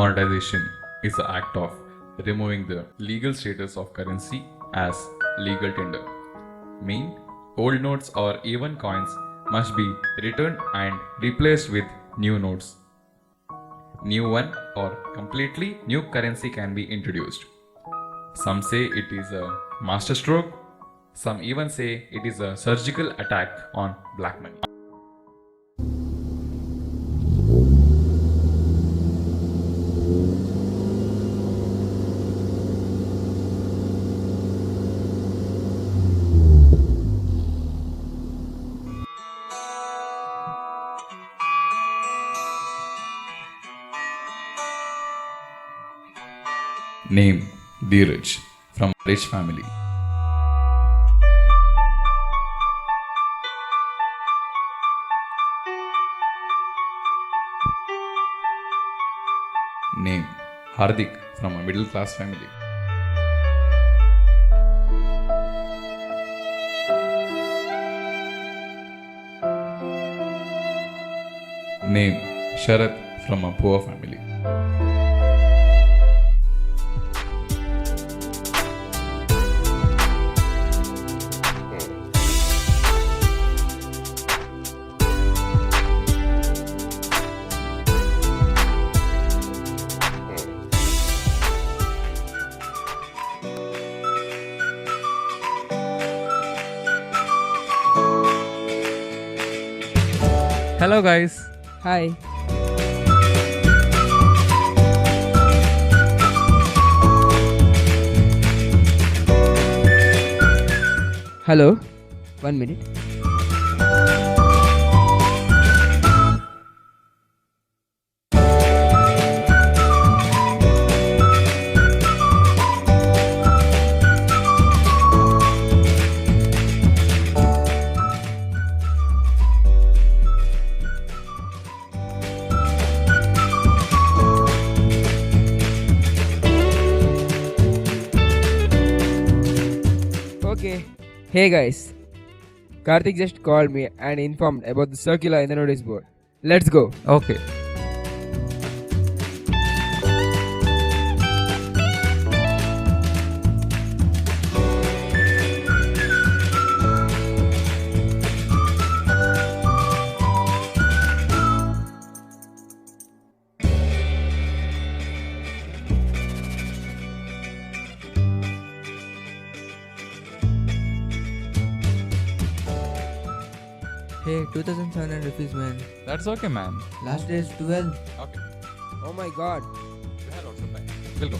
Demonetization is the act of removing the legal status of currency as legal tender. Mean, old notes or even coins must be returned and replaced with new notes. New one or completely new currency can be introduced. Some say it is a masterstroke, some even say it is a surgical attack on black money. Name Dheeraj from rich family. Name Hardik from a middle class family. Name Sharat from a poor family. Hello guys. Hi. Hello. 1 minute. Okay. Hey guys. Karthik just called me and informed about the circular in the notice board. Let's go. Okay. Hey, 2700 rupees, man. That's okay, man. Last day is 12. Okay. Oh my god. We have lots of time. We'll go.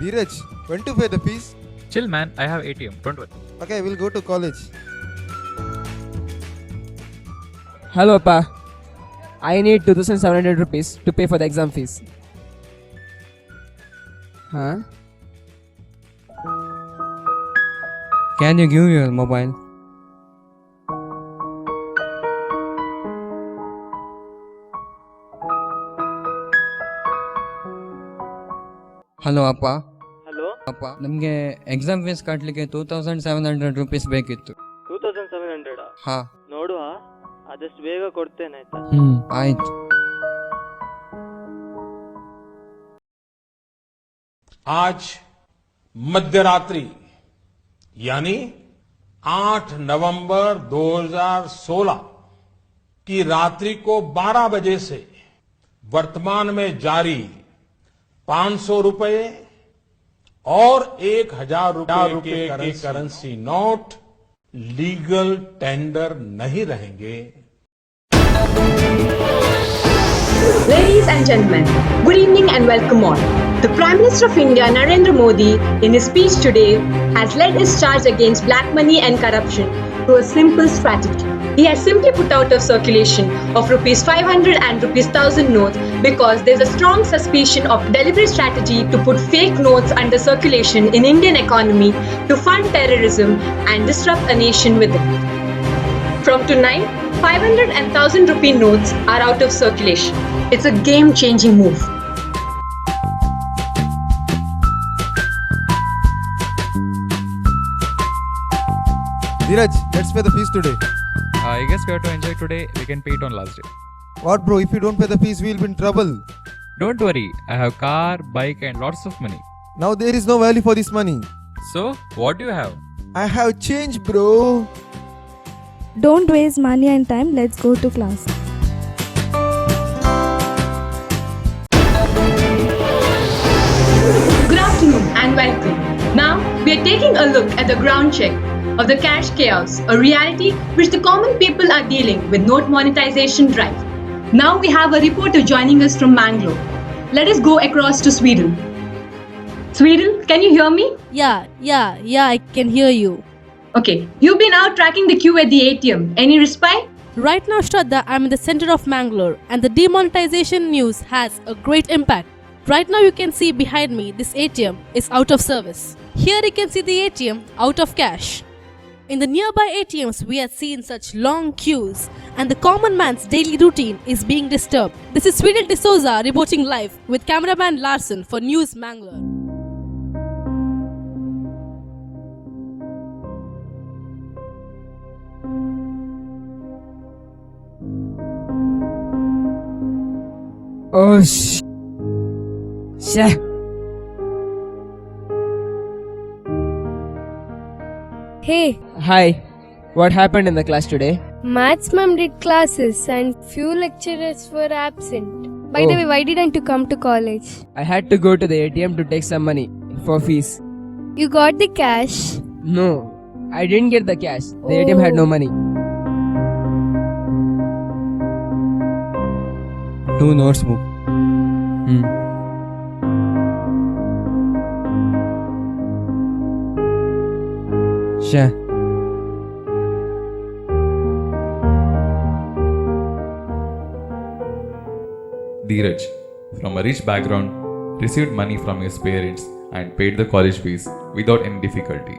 Dheeraj, when to pay the fees? Chill, man. I have ATM. Don't worry. Okay, we'll go to college. Hello, Pa. I need 2700 rupees to pay for the exam fees. Huh? Can you give me your mobile? Hello ಅಪ್ಪ. Hello ಅಪ್ಪ, ನಮಗೆ exam fees ಕಟ್ಟಲಿಕ್ಕೆ 2700 rupees ಬೇಕಿತ್ತು. 2700 ಹಾ. ನೋಡುವ, ಆದಷ್ಟು ಬೇಗ ಕೊಡ್ತೇನೆ ಆಯ್ತಾ. ಆಯ್ತು. आज मध्यरात्रि यानी 8 नवंबर 2016 की रात्रि को 12 बजे से वर्तमान में जारी 500 रुपए और 1000 रुपए के करेंसी नोट लीगल टेंडर नहीं रहेंगे. Ladies and gentlemen, good evening and welcome all. The Prime Minister of India, Narendra Modi, in his speech today, has led his charge against black money and corruption through a simple strategy. He has simply put out of circulation of rupees 500 and rupees 1000 notes because there is a strong suspicion of deliberate strategy to put fake notes under circulation in Indian economy to fund terrorism and disrupt a nation within. From tonight, 500 and 1000 rupee notes are out of circulation. It's a game-changing move. Dheeraj, let's pay the fees today. I guess we have to enjoy today. We can pay it on last day. What, bro? If you don't pay the fees, we'll be in trouble. Don't worry, I have car, bike, and lots of money. Now there is no value for this money. So, what do you have? I have change, bro. Don't waste money and time. Let's go to class. Good afternoon and welcome. Now, we are taking a look at the ground check of the cash chaos, a reality which the common people are dealing with note monetization drive. Now we have a reporter joining us from Mangalore. Let us go across to Sweden. Sweden, can you hear me? Yeah, I can hear you. Okay, you've been out tracking the queue at the ATM. Any respite? Right now, Shraddha, I'm in the center of Mangalore and the demonetization news has a great impact. Right now, you can see behind me, this ATM is out of service. Here you can see the ATM out of cash. In the nearby ATMs, we have seen such long queues and the common man's daily routine is being disturbed. This is Sweden D'Souza reporting live with cameraman Larson for News Mangalore. Oh, Hey, Hi. What happened in the class today? Maths ma'am did classes and few lecturers were absent. By the Oh. way, why didn't you come to college? I had to go to the ATM to take some money for fees. You got the cash? No, I didn't get the cash. The ATM had no money. 2 notes book. Sure. Dheeraj, from a rich background, received money from his parents and paid the college fees without any difficulty.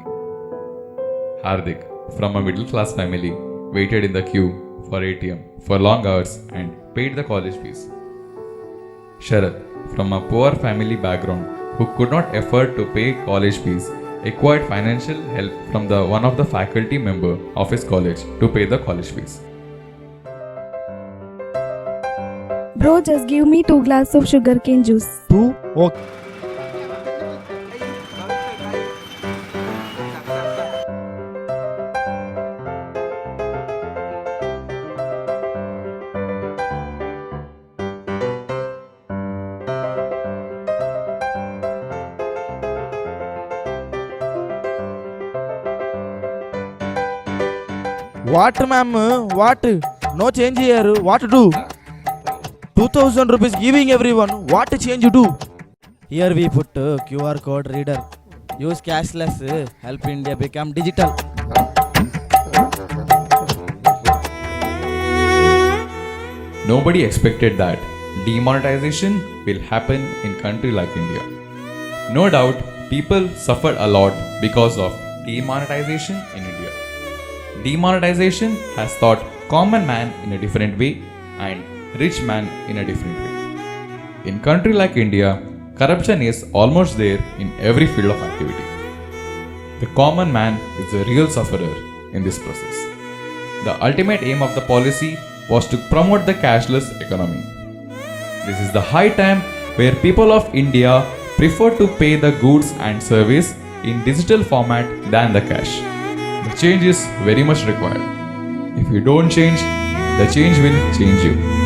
Hardik, from a middle class family, waited in the queue for ATM for long hours and paid the college fees. Sharad, from a poor family background who could not afford to pay college fees, acquired financial help from one of the faculty member of his college to pay the college fees. Bro, just give me 2 glasses of sugarcane juice. 2? Okay. What, ma'am? What? No change here. What to do? 2000 rupees giving everyone. What change you do? Here we put QR code reader. Use cashless. Help India become digital. Nobody expected that demonetization will happen in country like India. No doubt, people suffered a lot because of demonetization in India. Demonetization has taught common man in a different way and rich man in a different way. In country like India, corruption is almost there in every field of activity. The common man is the real sufferer in this process. The ultimate aim of the policy was to promote the cashless economy. This is the high time where people of India prefer to pay the goods and service in digital format than the cash. The change is very much required. If you don't change, the change will change you.